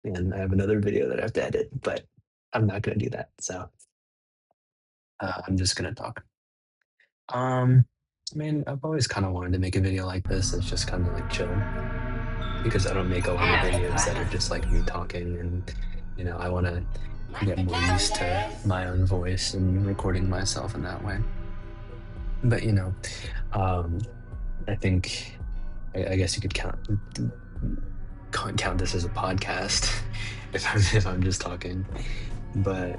and I have another video that I have to edit, but I'm not gonna do that. So I'm just gonna talk. Um, I mean, I've always kind of wanted to make a video like this. It's just kind of like chill because I don't make a lot of videos that are just like me talking, and I want to get more used to my own voice and recording myself in that way. But um, I think I guess you could count this as a podcast if I'm just talking. But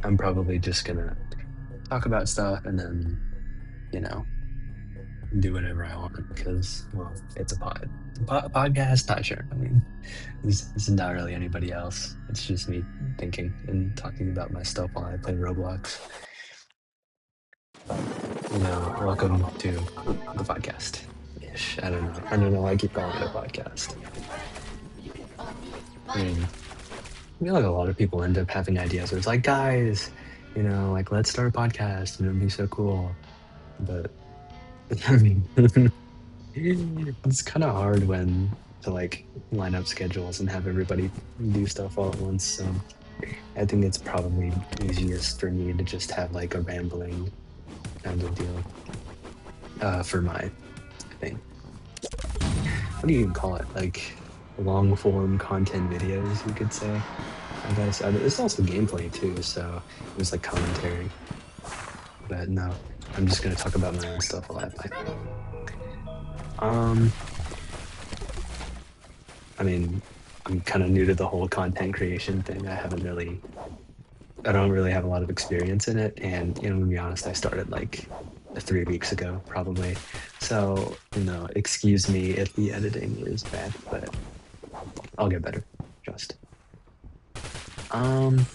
I'm probably just gonna talk about stuff and then you know do whatever I want because well, it's a podcast. Not sure. I mean, this is not really anybody else. It's just me thinking and talking about my stuff while I play Roblox. But welcome to the podcast. Ish. I don't know. I don't know why I keep calling it a podcast. I mean, I feel like a lot of people end up having ideas where it's like, guys, like let's start a podcast and it'd be so cool. But I mean, it's kind of hard when to like line up schedules and have everybody do stuff all at once. So I think it's probably easiest for me to just have like a rambling kind of deal for my thing. What do you even call it? Like long form content videos, you could say. I guess it's also gameplay too, so it was like commentary. But no, I'm just gonna talk about my own stuff while I play. Um, I mean, I'm kind of new to the whole content creation thing. I don't really have a lot of experience in it, and to be honest, I started like 3 weeks ago, probably. So excuse me if the editing is bad, but I'll get better. Just. Um,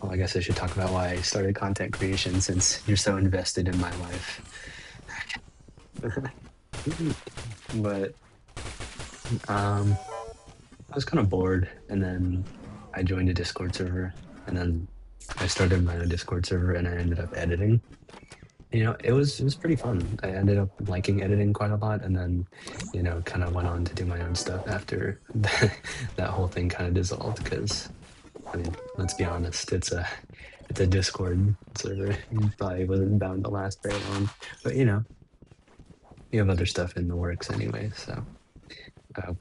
well, I guess I should talk about why I started content creation since you're so invested in my life. But I was kind of bored, and then I joined a Discord server, and then I started my own Discord server, and I ended up editing. It was pretty fun. I ended up liking editing quite a lot, and then kind of went on to do my own stuff after that whole thing kind of dissolved. Because I mean, let's be honest, it's a Discord server. It probably wasn't bound to last very long, but you have other stuff in the works anyway, so uh,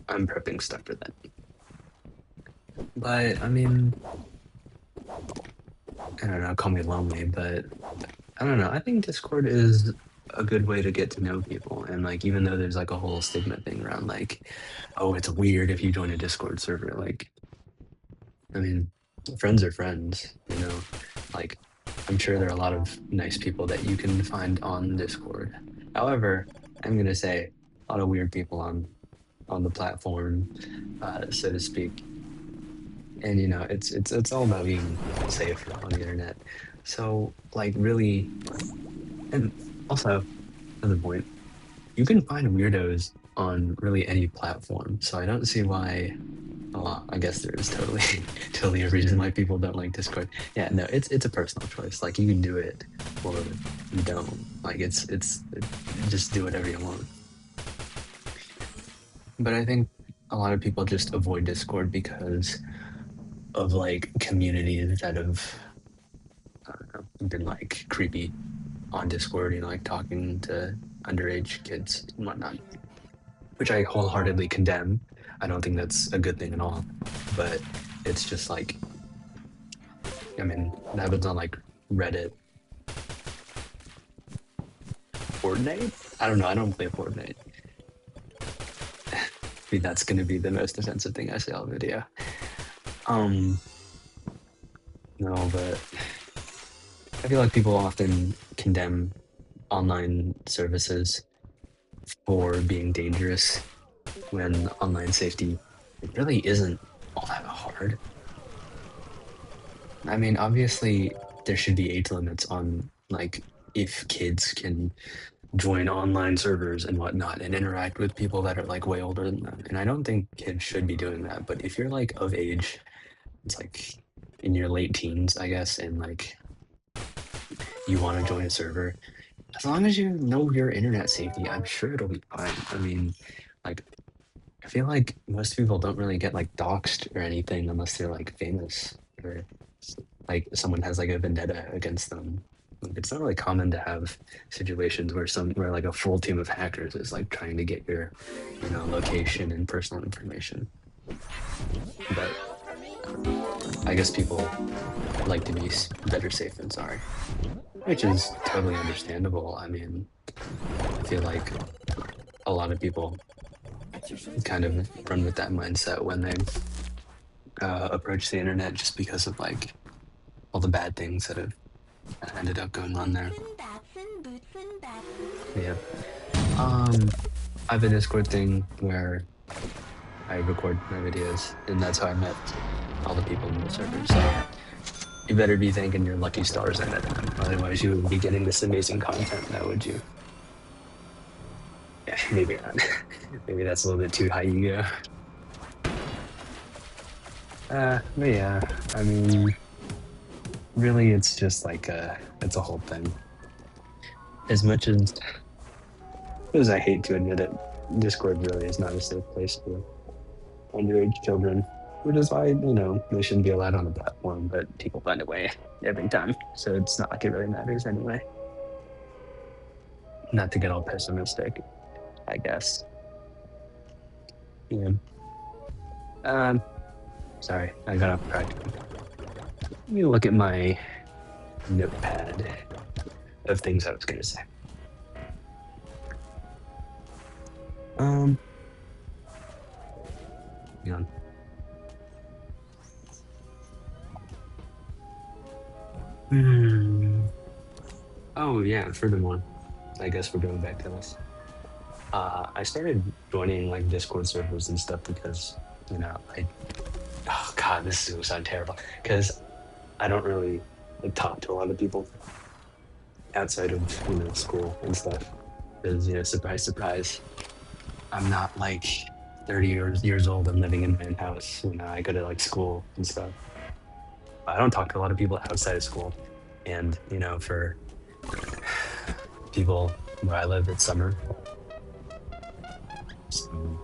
I'm prepping stuff for that. But I mean, I don't know, call me lonely, but I don't know. I think Discord is a good way to get to know people. And like, even though there's like a whole stigma thing around like, oh, it's weird if you join a Discord server. Like, I mean, friends are friends, Like, I'm sure there are a lot of nice people that you can find on Discord. However, I'm gonna say a lot of weird people on the platform, so to speak. And it's all about being safe on the internet. So like really, and also another point, you can find weirdos on really any platform. So I don't see why. Oh, I guess there is totally totally a reason why people don't like Discord. Yeah, no, it's a personal choice. Like you can do it or you don't. Like just do whatever you want. But I think a lot of people just avoid Discord because of like communities that have I don't know, been like creepy on Discord, like talking to underage kids and whatnot, which I wholeheartedly condemn. I don't think that's a good thing at all. But it's just like, I mean, that happens on like Reddit. Fortnite? I don't know. I don't play Fortnite. I mean, that's going to be the most offensive thing I say on video. Um, no, but I feel like people often condemn online services for being dangerous when online safety it really isn't all that hard. I mean, obviously, there should be age limits on like if kids can join online servers and whatnot and interact with people that are like way older than them. And I don't think kids should be doing that. But if you're like of age, it's like in your late teens, I guess, and like you want to join a server, as long as you know your internet safety, I'm sure it'll be fine. I mean, like feel like most people don't really get like doxxed or anything unless they're like famous or like someone has like a vendetta against them. Like, it's not really common to have situations where where like a full team of hackers is like trying to get your, location and personal information. But I guess people like to be better safe than sorry, which is totally understandable. I mean, I feel like a lot of people kind of run with that mindset when they approach the internet just because of like all the bad things that have ended up going on there. Yeah. Um, I have a Discord thing where I record my videos, and that's how I met all the people in the server. So you better be thanking your lucky stars I met them. Otherwise, you wouldn't be getting this amazing content now, would you? Yeah, maybe not. Maybe that's a little bit too high ego. But yeah, I mean, really, it's just like it's a whole thing. As much as I hate to admit it, Discord really is not a safe place for underage children, which is why, they shouldn't be allowed on the platform, but people find a way every time. So it's not like it really matters anyway. Not to get all pessimistic, I guess. Yeah. Um, Sorry, I got off track. Let me look at my notepad of things I was gonna say. Um, hang on. Hmm. Oh yeah, furthermore, I guess we're going back to this. I started joining like Discord servers and stuff because, I oh god, this is gonna sound terrible. Because I don't really like talk to a lot of people outside of, school and stuff. Because, surprise, surprise, I'm not like 30 years old and living in my own house. I go to like school and stuff. I don't talk to a lot of people outside of school. And, for people where I live, it's summer. So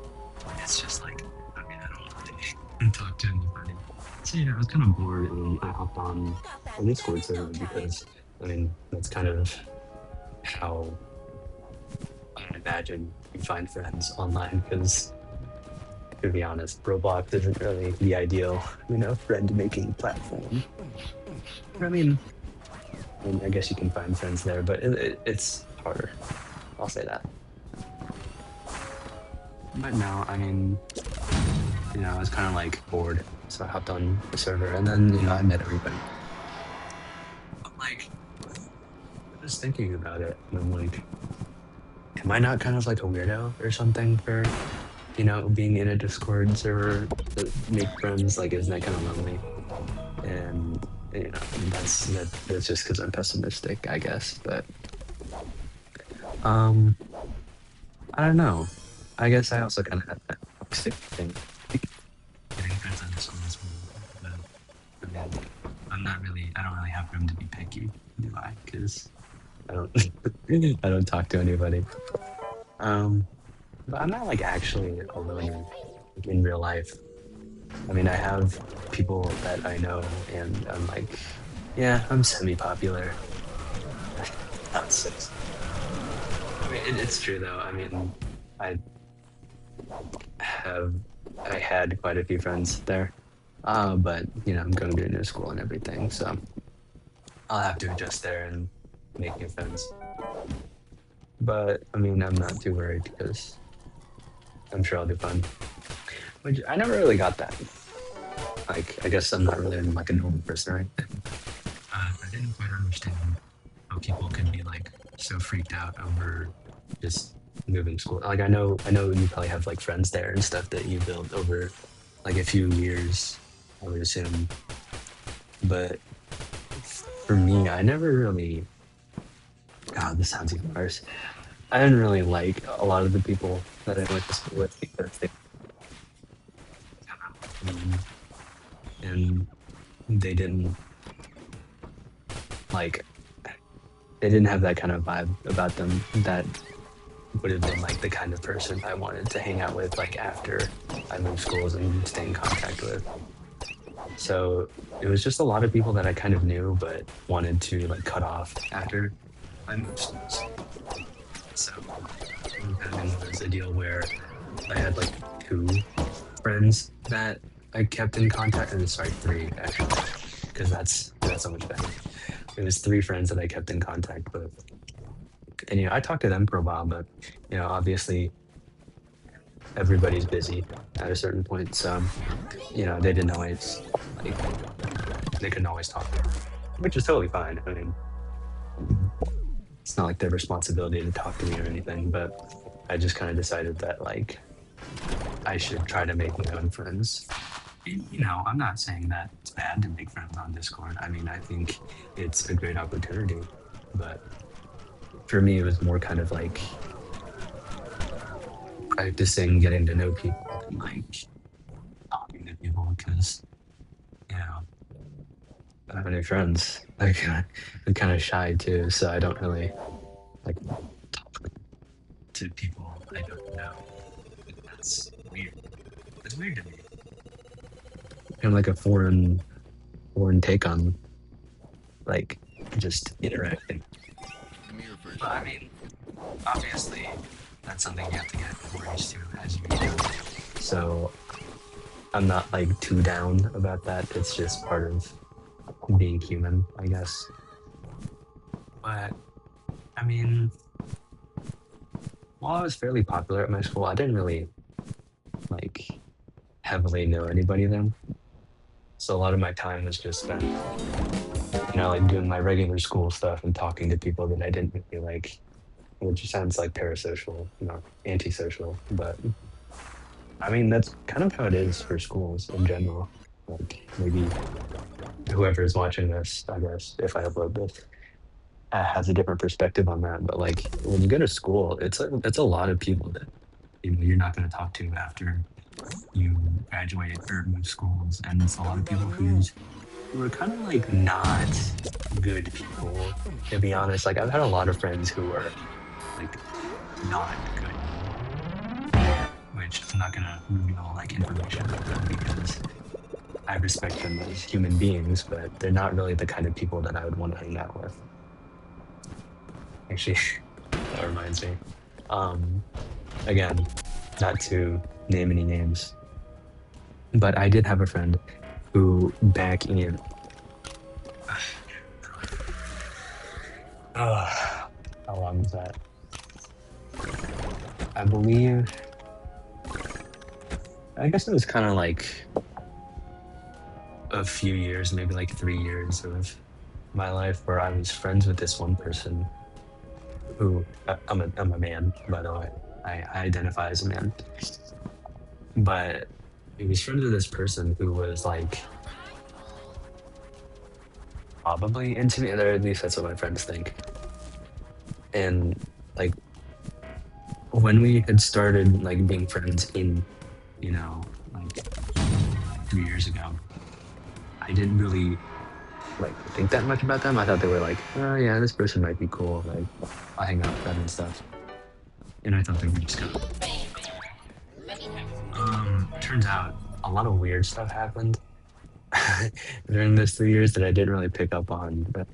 it's just like, I mean, I don't really talk to anybody. So, I was kind of bored and I hopped on a Discord server because, I mean, that's kind of how I imagine you find friends online because, to be honest, Roblox isn't really the ideal, friend making platform. I guess you can find friends there, but it's harder. I'll say that. But no, I mean, I was kind of like bored, so I hopped on the server, and then I met everybody. I'm like, I was thinking about it, and I'm like, am I not kind of like a weirdo or something for being in a Discord server to make friends? Like, isn't that kind of lonely? And that's just because I'm pessimistic, I guess. But um, I don't know. I guess I also kind of had that toxic thing. Like, getting friends on Discord as well. But I mean, I don't really have room to be picky, do I? Because I don't, I don't talk to anybody. Um, but I'm not like actually a loner in real life. I mean, I have people that I know, and I'm like, yeah, I'm semi-popular. Not six. I mean, it's true though. I mean, I have I had quite a few friends there, but I'm going to a new school and everything, so I'll have to adjust there and make new friends. But I mean, I'm not too worried because I'm sure I'll do fun. Which I never really got that. Like, I guess I'm not really like a normal person, right? I didn't quite understand how people can be like so freaked out over just moving school. Like, I know you probably have like friends there and stuff that you built over like a few years, I would assume. But for me, I never really. God, this sounds even worse. I didn't really like a lot of the people that I went to school with because they and they didn't like they didn't have that kind of vibe about them that would have been like the kind of person I wanted to hang out with like after I moved schools and stay in contact with. So it was just a lot of people that I kind of knew but wanted to like cut off after I moved schools. So we kind of in was a deal where I had like two friends that I kept in contact, and sorry, three actually, because that's so much better. It was three friends that I kept in contact with, and I talked to them for a while, but obviously everybody's busy at a certain point, so they didn't always like they couldn't always talk, which is totally fine. I mean, it's not like their responsibility to talk to me or anything, but I just kind of decided that like I should try to make my own friends. And, I'm not saying that it's bad to make friends on Discord. I mean, I think it's a great opportunity, but for me, it was more kind of like practicing getting to know people and like talking to people because, you know, I don't have any friends. Like, I'm kind of shy too, so I don't really like talk to people I don't know. That's weird. It's weird to me. Kind of like a foreign take on like just interacting. But I mean, obviously, that's something you have to get more used to as you age. So I'm not like too down about that. It's just part of being human, I guess. But I mean, while I was fairly popular at my school, I didn't really like heavily know anybody then. So a lot of my time was just spent, like doing my regular school stuff and talking to people that I didn't really like, which sounds like parasocial, antisocial. But I mean, that's kind of how it is for schools in general. Like maybe whoever is watching this, I guess, if I upload this, has a different perspective on that. But like when you go to school, it's a lot of people that you're not going to talk to after you graduate or move schools, and it's a lot of people who are kind of like not good people. To be honest, like I've had a lot of friends who are like not good people, which I'm not gonna reveal like information about them because I respect them as human beings, but they're not really the kind of people that I would want to hang out with. Actually, that reminds me. Um, Again, not to name any names, but I did have a friend who back in uh, how long was that? I believe I guess it was kind of like a few years, maybe like 3 years of my life where I was friends with this one person who I'm a man, by the way. I identify as a man, but he was friends with this person who was like probably into me, or at least that's what my friends think. And like when we had started like being friends in, like 3 years ago, I didn't really like think that much about them. I thought they were like, oh yeah, this person might be cool. Like I'll hang out with them and stuff. And I thought they were just kind of. Turns out a lot of weird stuff happened during those 3 years that I didn't really pick up on. But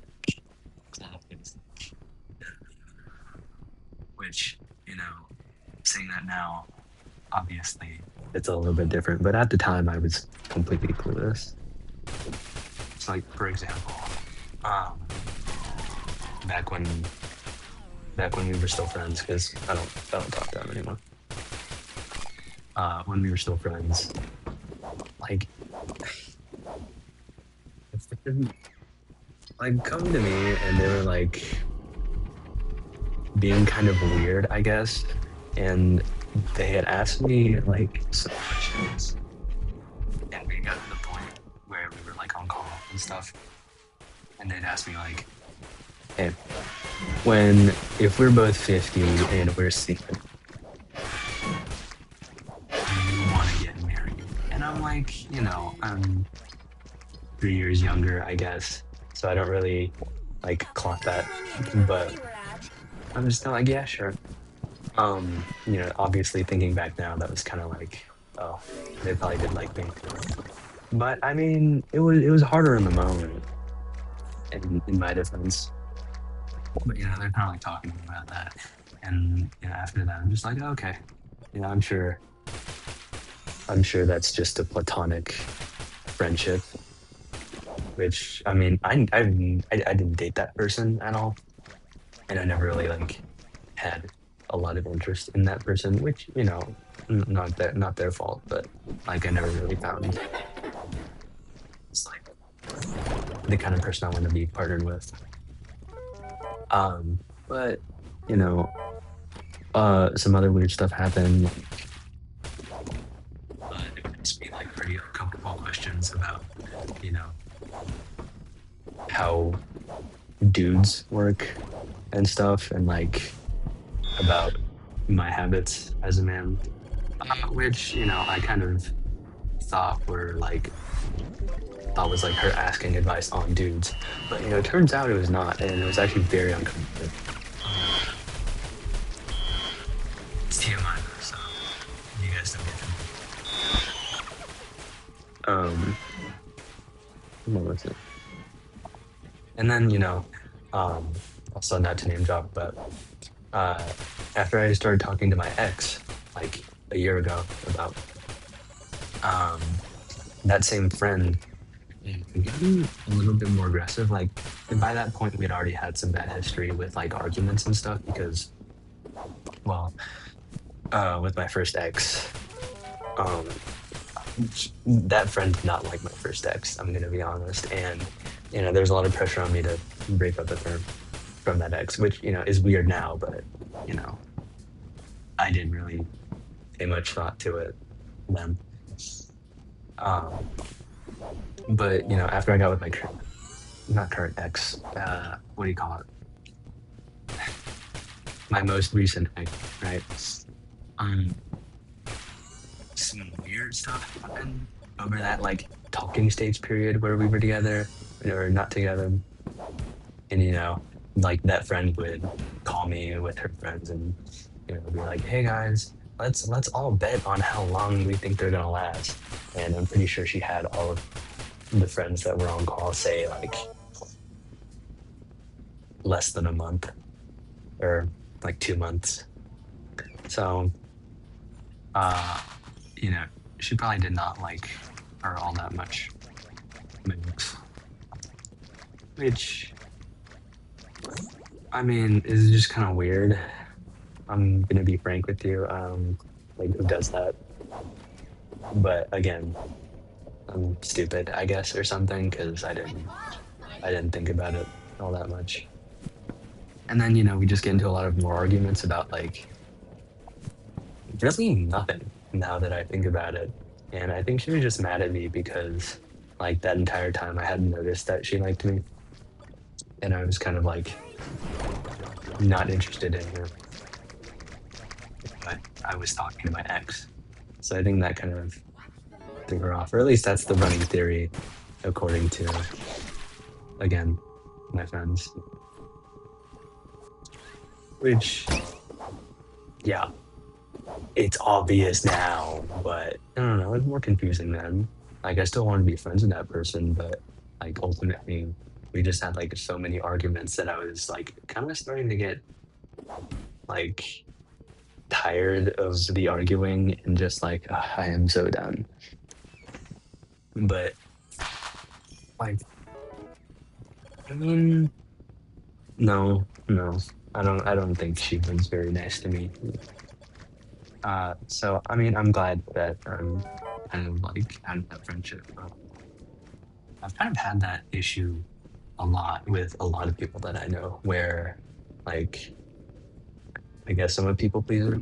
which, saying that now, obviously, it's a little bit different. But at the time, I was completely clueless. It's like, for example, um, back when back when we were still friends, because I don't talk to them anymore. When we were still friends, like if they didn't like come to me and they were like being kind of weird, I guess, and they had asked me like some questions, and we got to the point where we were like on call and stuff, and they'd ask me like, "Hey, when if we're both 50 and we're single, do you want to get married?" And I'm like, I'm 3 years younger, I guess, so I don't really like clock that, but I'm just kind of like, yeah, sure. Obviously thinking back now, that was kind of like oh, they probably did like me. But I mean, it was harder in the moment, in my defense. But they're kind of like talking to me about that, and after that, I'm just like, okay, I'm sure that's just a platonic friendship. Which I mean, I didn't date that person at all, and I never really like had a lot of interest in that person, which not their fault, but like I never really found it's like the kind of person I want to be partnered with. But you know, some other weird stuff happened. Like, they would ask me like pretty uncomfortable questions about, you know, how dudes work and stuff, and like about my habits as a man, which I kind of thought were like thought was like her asking advice on dudes, but it turns out it was not, and it was actually very uncomfortable. Um, it's TMI, so you guys don't get to know. What was it? And then also not to name drop, but uh, after I started talking to my ex like a year ago about um, that same friend getting a little bit more aggressive. Like, and by that point, we had already had some bad history with like arguments and stuff because, well, with my first ex, um, that friend did not like my first ex. I'm gonna be honest, and there's a lot of pressure on me to break up with her from that ex, which is weird now, but you know, I didn't really pay much thought to it then. Um, but after I got with my not current ex, what do you call it? My most recent ex, right? Um, some weird stuff happened over that like talking stage period where we were together or not together, and like that friend would call me with her friends and be like, "Hey guys, let's all bet on how long we think they're gonna last." And I'm pretty sure she had all of the friends that were on call say like less than a month or like 2 months. So uh you know, she probably did not like her all that much, Mix, which I mean is just kind of weird. I'm gonna be frank with you. Like who does that? But again, I'm stupid, I guess, or something, because I didn't think about it all that much. And then we just get into a lot of more arguments about like really nothing now that I think about it. And I think she was just mad at me because like that entire time I hadn't noticed that she liked me, and I was kind of like not interested in her, but I was talking to my ex. So I think that kind of threw her off, or at least that's the running theory, according to, again, my friends. Which, yeah, it's obvious now, but I don't know, it's more confusing then. Like, I still want to be friends with that person, but like, ultimately, we just had like so many arguments that I was like kind of starting to get like tired of the arguing and just like, "Ugh, I am so done." But like, I mean, no, no, I don't think she was very nice to me. So I mean, I'm glad that kind of like had that friendship. I've kind of had that issue a lot with a lot of people that I know, where like I guess I'm a people pleaser.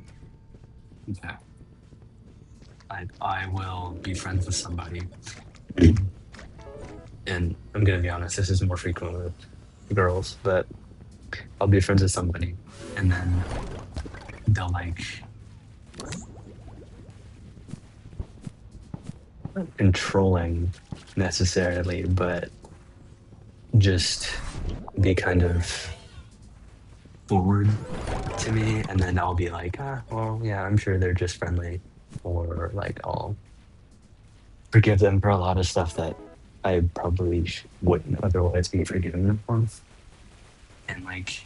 Yeah, I will be friends with somebody, and I'm gonna be honest, this is more frequent with girls, but I'll be friends with somebody, and then they'll like not controlling necessarily, but just be kind of forward to me, and then I'll be like, well, yeah, I'm sure they're just friendly. or like I'll forgive them for a lot of stuff that I probably wouldn't otherwise be forgiving them for. And like,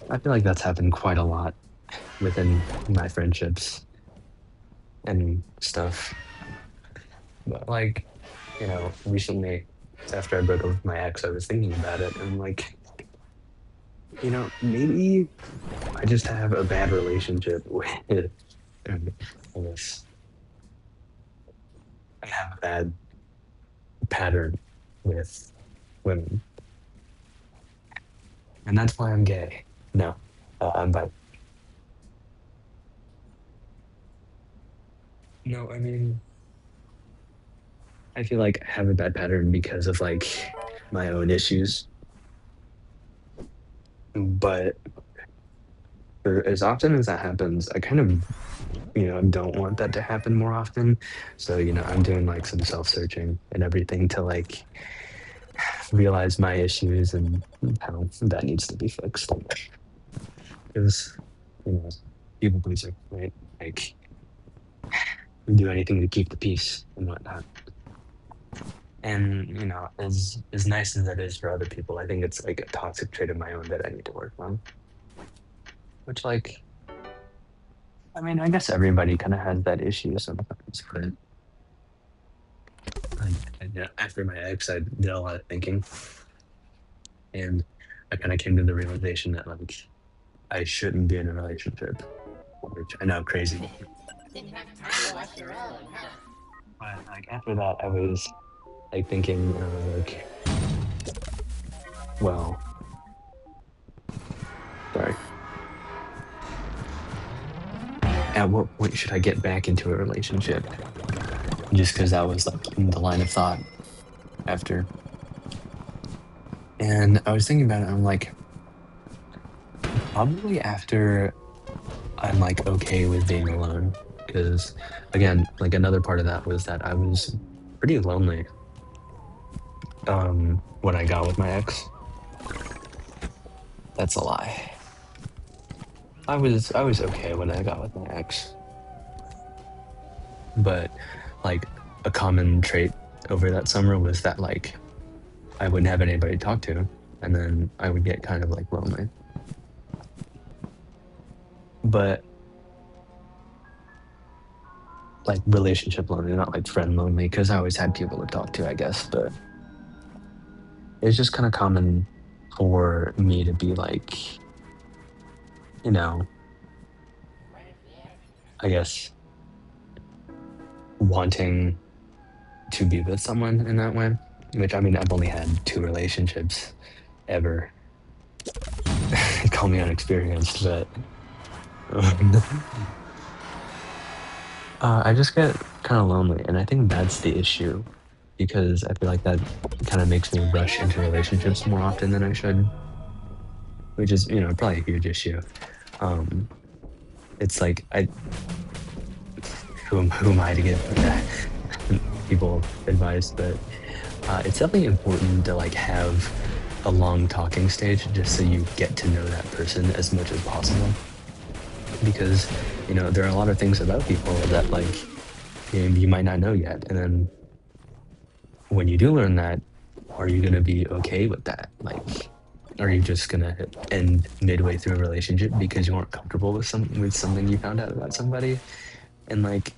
I feel like that's happened quite a lot within my friendships and stuff. But like, recently after I broke up with my ex, I was thinking about it and like, maybe I just have a bad relationship with, I guess I have a bad pattern with women, and that's why I'm gay. No, I'm bi. No, I mean, I feel like I have a bad pattern because of like my own issues, but for as often as that happens, I kind of, don't want that to happen more often. So, I'm doing like some self-searching and everything to like realize my issues and how that needs to be fixed. Because, you know, people pleaser, right? Like, we do anything to keep the peace and whatnot. And, as nice as that is for other people, I think it's like a toxic trait of my own that I need to work on. Which, like, I mean, I guess everybody kind of has that issue sometimes, but like, after my ex, I did a lot of thinking, and I kind of came to the realization that like I shouldn't be in a relationship, which I know crazy. But like after that, I was like thinking, like, well, sorry, at what point should I get back into a relationship? Just because that was like in the line of thought after. And I was thinking about it, and I'm like, probably after I'm like okay with being alone. Because again, like another part of that was that I was pretty lonely when I got with my ex. That's a lie. I was okay when I got with my ex, but like a common trait over that summer was that like I wouldn't have anybody to talk to, and then I would get kind of like lonely. But like relationship lonely, not like friend lonely, because I always had people to talk to, I guess. But it's just kind of common for me to be like, you know, I guess wanting to be with someone in that way. Which I mean, I've only had two relationships ever. Call me unexperienced, but I just get kind of lonely, and I think that's the issue because I feel like that kind of makes me rush into relationships more often than I should, which is probably a huge issue. Um, it's like who am I to give people advice, but it's definitely important to like have a long talking stage just so you get to know that person as much as possible because there are a lot of things about people that like you might not know yet, and then when you do learn that, are you gonna be okay with that? Like, are you just gonna end midway through a relationship because you weren't comfortable with something you found out about somebody? And like,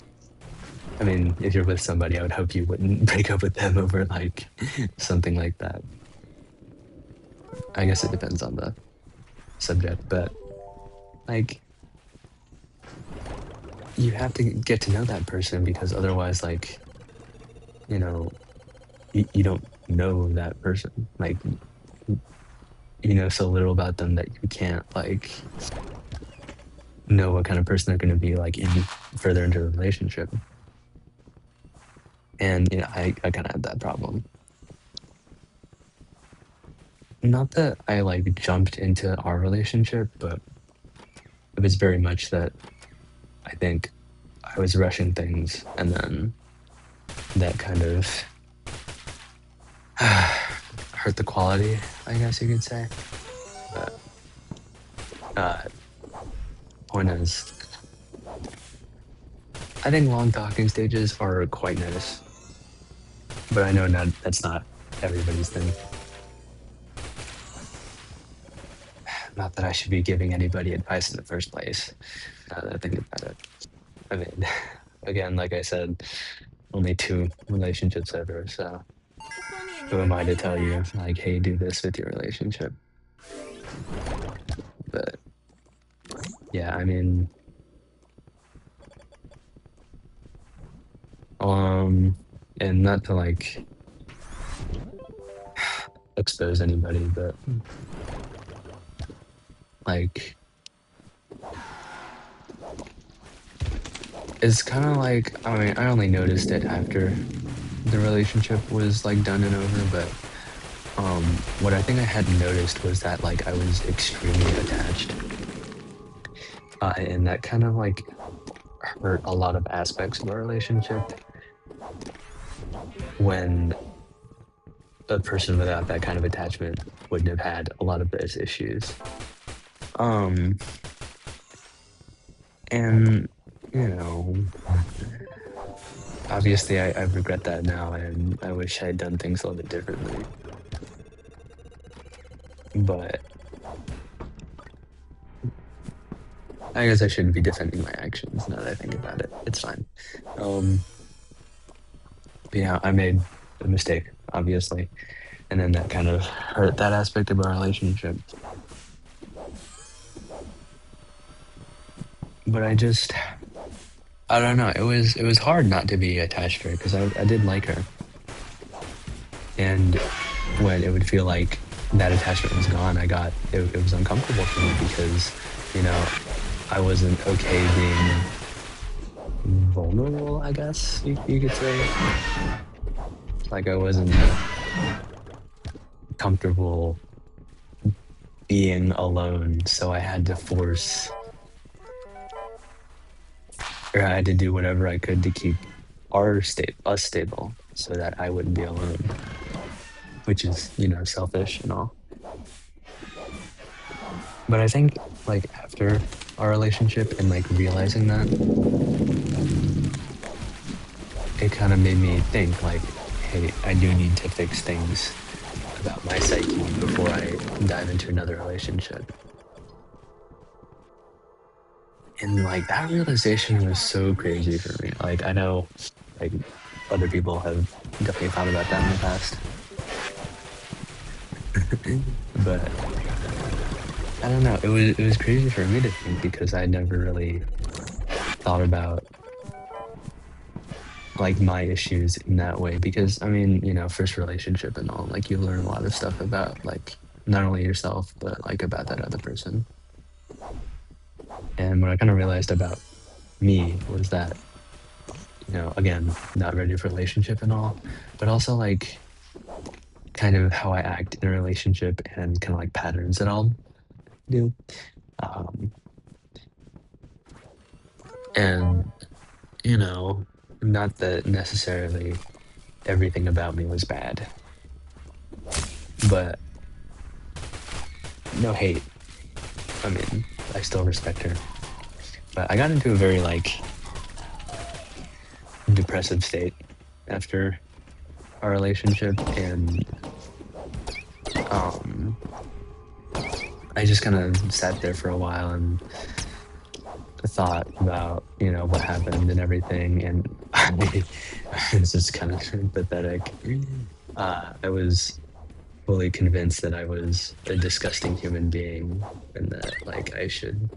I mean, if you're with somebody, I would hope you wouldn't break up with them over like something like that. I guess it depends on the subject, but like, you have to get to know that person because otherwise, like, you know, you don't know that person. Like, you know so little about them that you can't like know what kind of person they're going to be like in further into the relationship. And I kind of had that problem. Not that I like jumped into our relationship, but it was very much that I think I was rushing things, and then that kind of hurt the quality, I guess you could say. But point is, I think long talking stages are quite nice, but I know not that's not everybody's thing. Not that I should be giving anybody advice in the first place. Now that I think about it, I mean, again, like I said, only two relationships ever, so who am I to tell you like, hey, do this with your relationship? But yeah, I mean, um, and not to like expose anybody, but like it's kind of like, I mean, I only noticed it after the relationship was like done and over, but what I think I hadn't noticed was that like I was extremely attached, and that kind of like hurt a lot of aspects of our relationship when a person without that kind of attachment wouldn't have had a lot of those issues. Um, and you know, obviously I regret that now, and I wish I had done things a little bit differently. But I guess I shouldn't be defending my actions now that I think about it. It's fine. Um, but yeah, I made a mistake, obviously, and then that kind of hurt that aspect of our relationship. But I don't know. It was hard not to be attached to her because I did like her, and when it would feel like that attachment was gone, it was uncomfortable for me because you know I wasn't okay being vulnerable. I guess you could say like I wasn't comfortable being alone, so I had to force or I had to do whatever I could to keep us stable so that I wouldn't be alone, which is, selfish and all. But I think like after our relationship and like realizing that, it kind of made me think like, hey, I do need to fix things about my psyche before I dive into another relationship. And like that realization was so crazy for me. Like I know like other people have definitely thought about that in the past. But I don't know. It was crazy for me to think because I never really thought about like my issues in that way. Because I mean, first relationship and all, like you learn a lot of stuff about like not only yourself, but like about that other person. And what I kind of realized about me was that, again, not ready for relationship and all, but also like kind of how I act in a relationship and kind of like patterns that I'll do. Um, and not that necessarily everything about me was bad, but no hate. I mean, I still respect her. But I got into a very like depressive state after our relationship, and um, I just kind of sat there for a while and thought about what happened and everything, and it's just kind of pathetic. I was fully convinced that I was a disgusting human being and that like I should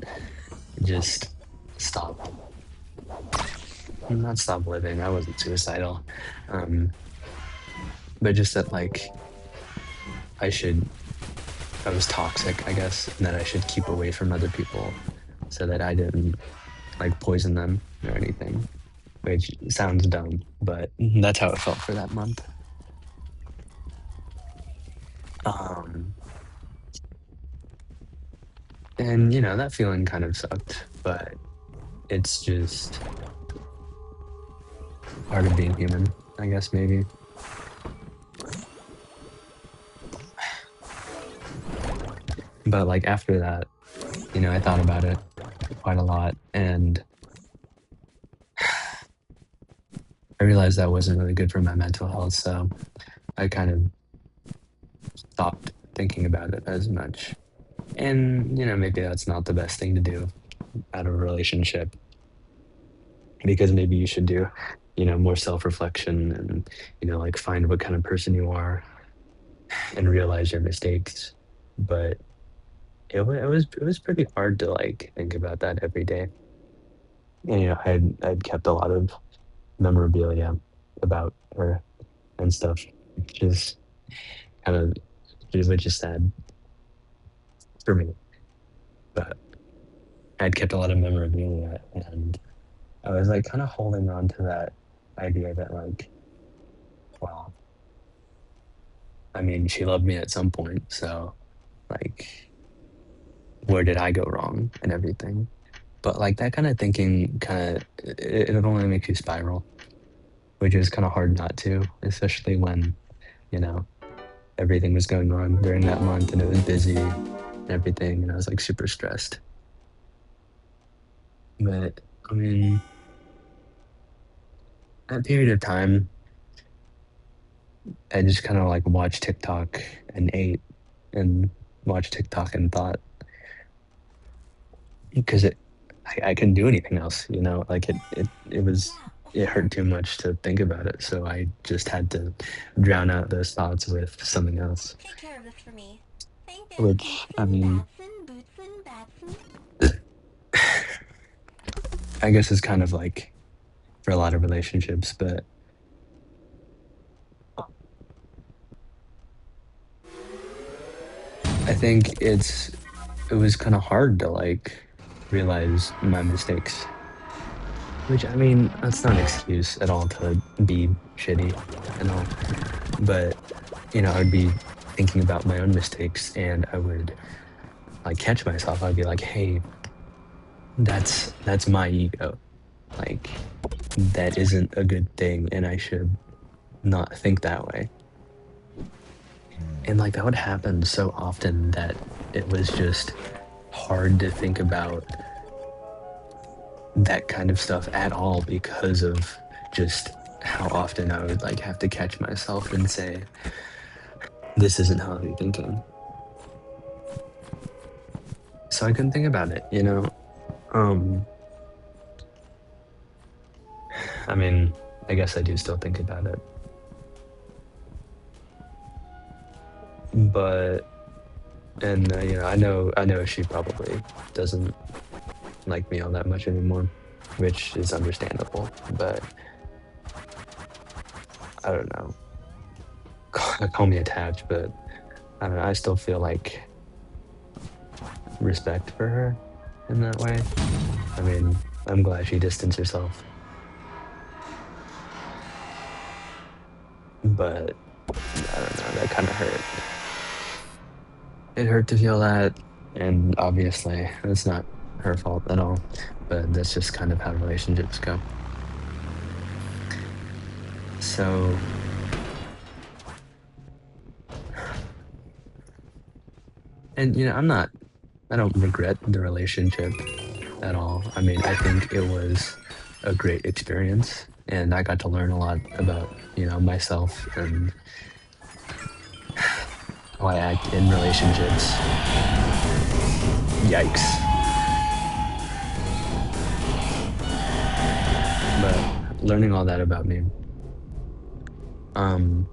just stop, not stop living. I wasn't suicidal, um, but just that like I should, I was toxic, I guess, and that I should keep away from other people so that I didn't like poison them or anything. Which sounds dumb, but that's how it felt for that month. Um, and that feeling kind of sucked, but it's just part of being human, I guess maybe. But like after that, I thought about it quite a lot, and I realized that wasn't really good for my mental health, so I kind of stopped thinking about it as much. And, maybe that's not the best thing to do out of a relationship because maybe you should do, more self-reflection and, like find what kind of person you are and realize your mistakes. But it was pretty hard to like think about that every day. And, I'd kept a lot of memorabilia about her and stuff, which is kind of which is sad for me. But I'd kept a lot of memorabilia, and I was like kind of holding on to that idea that like, well, I mean, she loved me at some point, so like, where did I go wrong and everything? But like that kind of thinking, it only makes you spiral, which is kind of hard not to, especially when you know everything was going on during that month and it was busy and everything, and I was like super stressed. But I mean, that period of time, I just kind of like watched TikTok and ate and watched TikTok and thought because I couldn't do anything else, like it hurt too much to think about it. So I just had to drown out those thoughts with something else, Take care of this for me. Thank you. which I Bootsin, mean, Batson, Bootsin, Batson. I guess is kind of like for a lot of relationships, but I think it was kind of hard to like realize my mistakes. Which I mean, that's not an excuse at all to be shitty and all. But, I would be thinking about my own mistakes and I would like catch myself. I'd be like, hey, that's my ego. Like that isn't a good thing and I should not think that way. And like that would happen so often that it was just hard to think about that kind of stuff at all because of just how often I would like have to catch myself and say, this isn't healthy thinking. So I couldn't think about it. Um, I mean, I guess I do still think about it, but and I know she probably doesn't like me all that much anymore, which is understandable. But I don't know. Call me attached, but I don't know. I still feel like respect for her in that way. I mean, I'm glad she distanced herself, but I don't know. That kind of hurt. It hurt to feel that, and obviously, it's not her fault at all. But that's just kind of how relationships go. So, and I don't regret the relationship at all. I mean, I think it was a great experience, and I got to learn a lot about, myself and how I act in relationships. Yikes. But learning all that about me, um,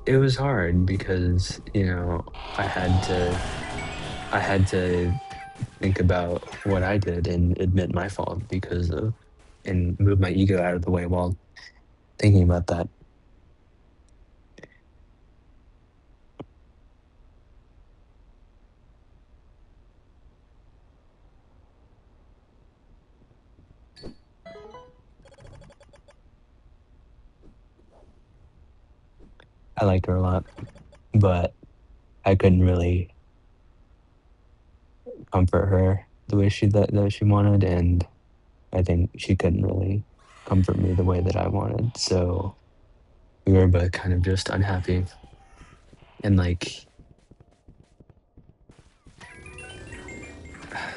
it was hard because, I had to think about what I did and admit my fault because of and move my ego out of the way while thinking about that. I liked her a lot, but I couldn't really comfort her the way that she wanted, and I think she couldn't really comfort me the way that I wanted. So we were both kind of just unhappy and like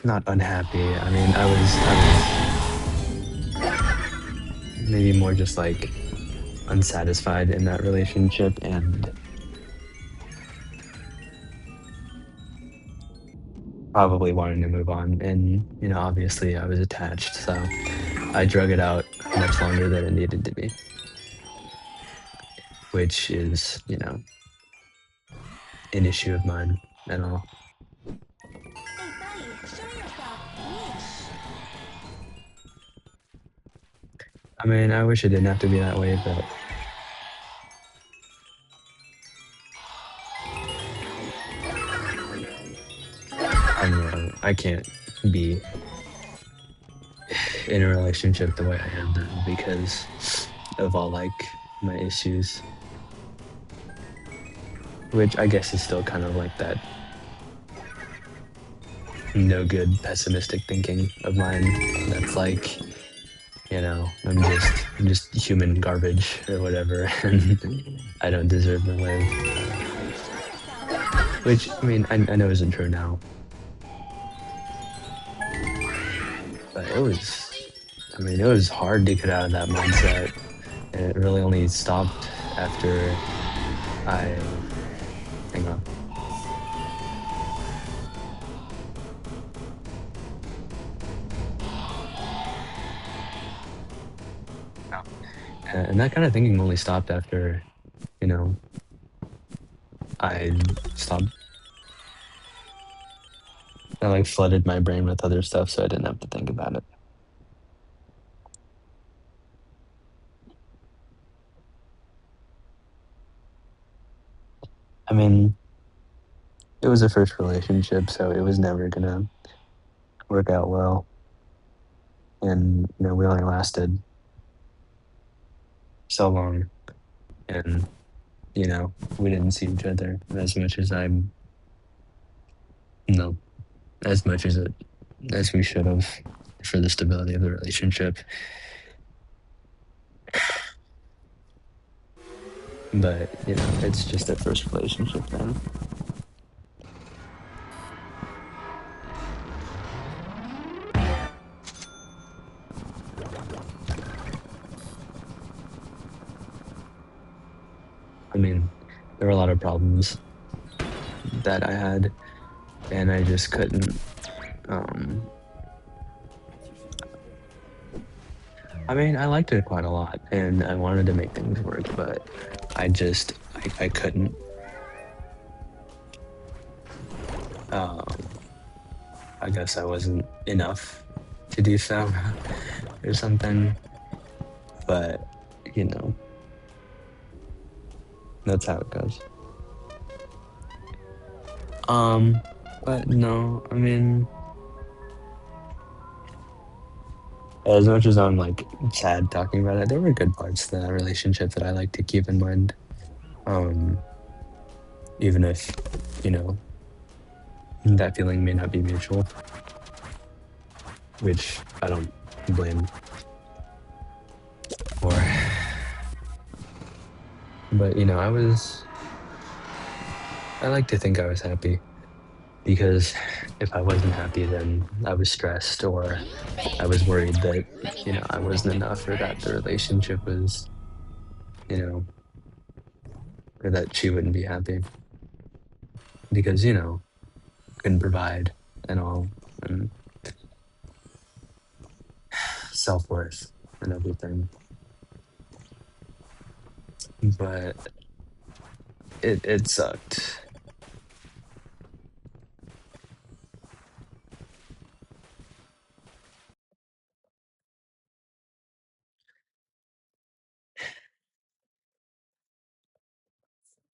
not unhappy. I mean, I was. maybe more just like unsatisfied in that relationship and probably wanting to move on. And, obviously I was attached, so I drug it out much longer than it needed to be, which is, an issue of mine and all. Hey, buddy, show yourself. Yeesh. I mean, I wish it didn't have to be that way, but I can't be in a relationship the way I am now because of all like my issues, which I guess is still kind of like that no good pessimistic thinking of mine that's like, I'm just human garbage or whatever and I don't deserve to live. Hey, show yourself. Yeesh. Which I mean I know isn't true now, but it was hard to get out of that mindset. And it really only stopped after I hang on. No. And that kind of thinking only stopped after, you know, I stopped I like flooded my brain with other stuff so I didn't have to think about it. I mean, it was a first relationship, so it was never gonna work out well. And we only lasted so long and we didn't see each other as much as no, as much as we should have for the stability of the relationship. But it's just a first relationship then. I mean, there were a lot of problems that I had, and I just couldn't. Um, I mean, I liked it quite a lot, and I wanted to make things work, but I couldn't. Um, I guess I wasn't enough to do so, or something. But you know, that's how it goes. Um, but no, I mean, as much as I'm like sad talking about it, there were good parts to that relationship that I like to keep in mind. Um, Even if, you know, that feeling may not be mutual, which I don't blame for. But, I like to think I was happy because if I wasn't happy, then I was stressed or I was worried that, I wasn't enough or that the relationship was, you know, or that she wouldn't be happy because, couldn't provide and all and self worth and everything. But it sucked.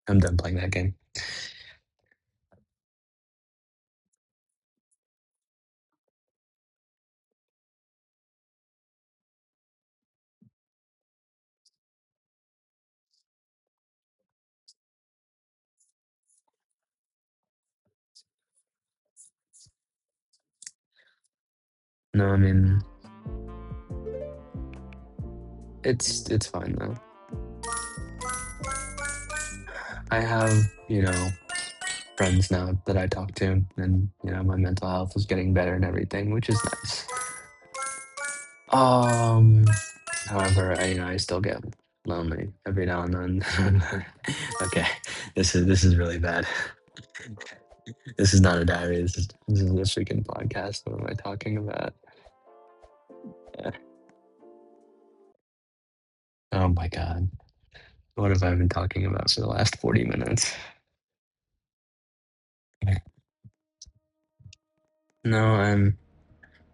I'm done playing that game. No, I mean, it's fine though. I have, friends now that I talk to and, my mental health is getting better and everything, which is nice. Um, However, I still get lonely every now and then. Okay, this is really bad. This is not a diary. This is a freaking podcast. What am I talking about? Uh, Oh my god, what have I been talking about for the last 40 minutes? No,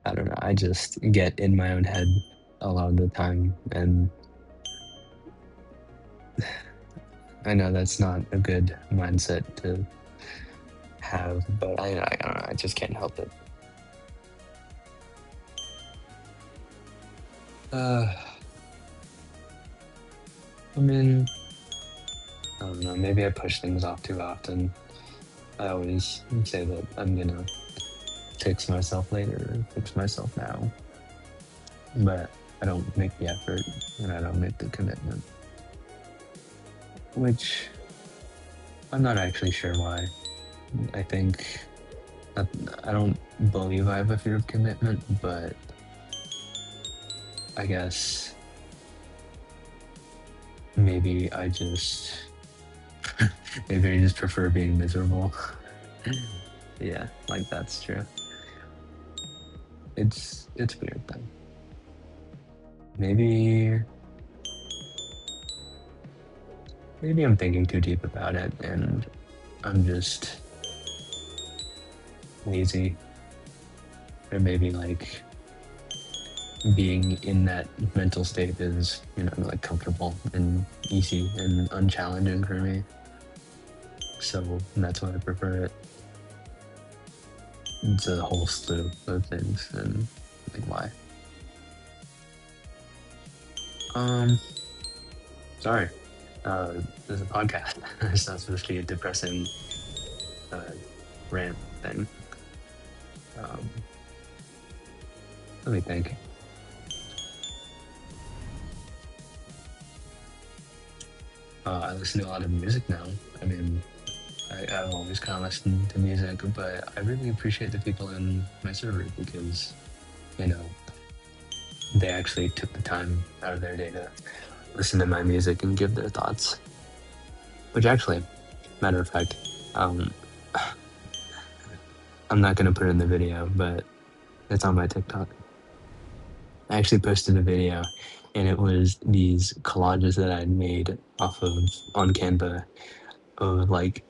I don't know. I just get in my own head a lot of the time, and I know that's not a good mindset to have, but I don't know. I just can't help it. Uh, I mean, I don't know. Maybe I push things off too often. I always say that I'm gonna fix myself later, or fix myself now, but I don't make the effort and I don't make the commitment, which I'm not actually sure why. I think I I don't believe I have a fear of commitment, but I guess maybe I just maybe I just prefer being miserable. Yeah, like that's true. It's weird though. Maybe maybe I'm thinking too deep about it and I'm just lazy, or maybe like being in that mental state is, like comfortable and easy and unchallenging for me. So that's why I prefer it. It's a whole slew of things and like why. Um, Sorry. There's a podcast. It's not supposed to be a depressing uh, rant thing. Um, Let me think. I listen to a lot of music now. I mean, I've always kind of listened to music, but I really appreciate the people in my server because, you know, they actually took the time out of their day to listen to my music and give their thoughts. Which actually, matter of fact, um, I'm not gonna put it in the video, but it's on my TikTok. I actually posted a video, and it was these collages that I'd made off of on Canva of like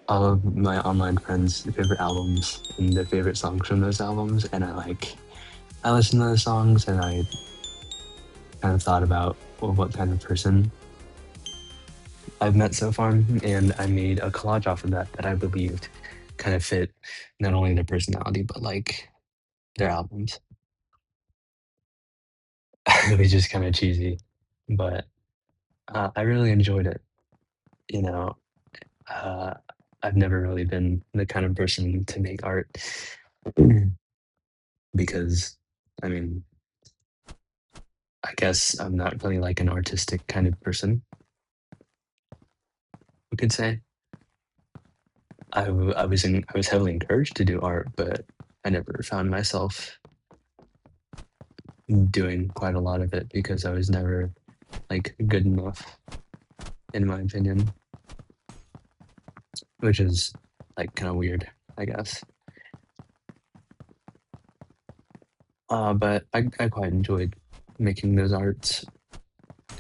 all of my online friends' favorite albums and their favorite songs from those albums, and I listened to those songs and I kind of thought about, well, what kind of person I've met so far, and I made a collage off of that that I believed kind of fit not only their personality but like their albums. It was just kind of cheesy, but I really enjoyed it. You know, uh, I've never really been the kind of person to make art because, I mean, I guess I'm not really like an artistic kind of person. We could say I was heavily encouraged to do art, but I never found myself doing quite a lot of it because I was never like good enough, in my opinion, which is like kind of weird, I guess. But I quite enjoyed making those arts,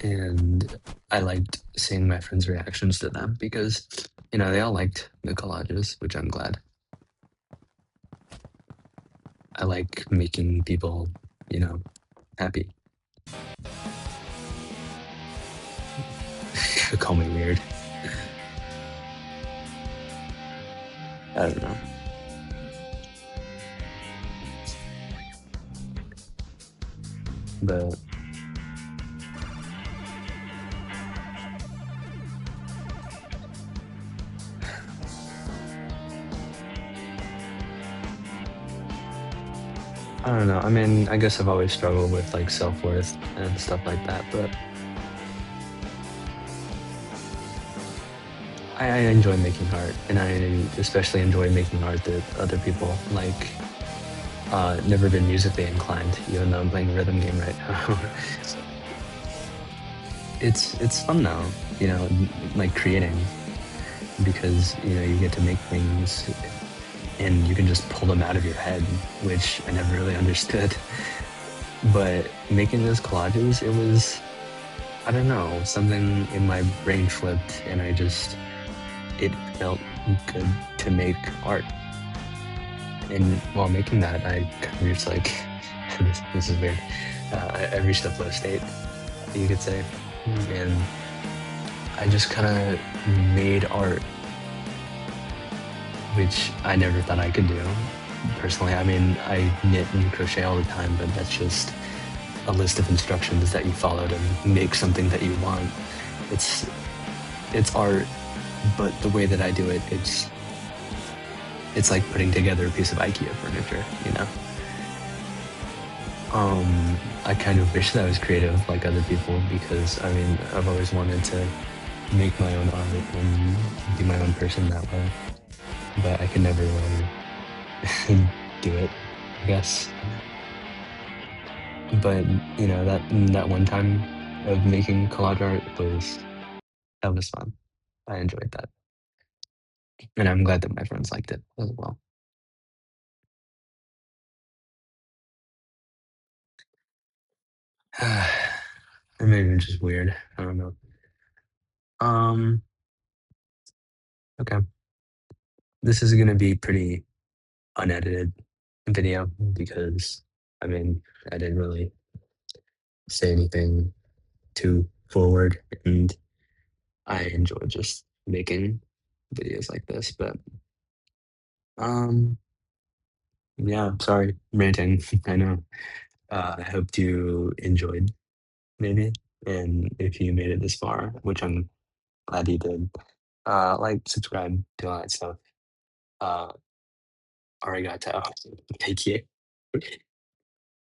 and I liked seeing my friends' reactions to them because, they all liked the collages, which I'm glad. I like making people, happy. Call me weird. I don't know. But I don't know. I mean, I guess I've always struggled with like self-worth and stuff like that, but I enjoy making art, and I especially enjoy making art that other people like. Never been musically inclined, even though I'm playing a rhythm game right now. it's fun though, like creating because you get to make things and you can just pull them out of your head, which I never really understood. But making those collages, it was, I don't know, something in my brain flipped and it felt good to make art. And while making that, I kind of reached like, this is weird. I reached a flow state, you could say. And I just kind of made art, which I never thought I could do. Personally, I mean, I knit and crochet all the time, but that's just a list of instructions that you follow to make something that you want. It's it's art, but the way that I do it, it's like putting together a piece of IKEA furniture. I kind of wish that I was creative like other people because I mean, I've always wanted to make my own art and be my own person that way, but I could never really do it, I guess. But that one time of making collage art was fun. I enjoyed that, and I'm glad that my friends liked it as well. Or maybe it's just weird. I don't know. Um, okay. This is gonna be pretty unedited video because I mean I didn't really say anything too forward, and I enjoy just making videos like this. But um, yeah, I'm sorry, ranting. I know. I hope you enjoyed maybe, and if you made it this far, which I'm glad you did, like, subscribe, do all that stuff. Uh, arigato. Thank you.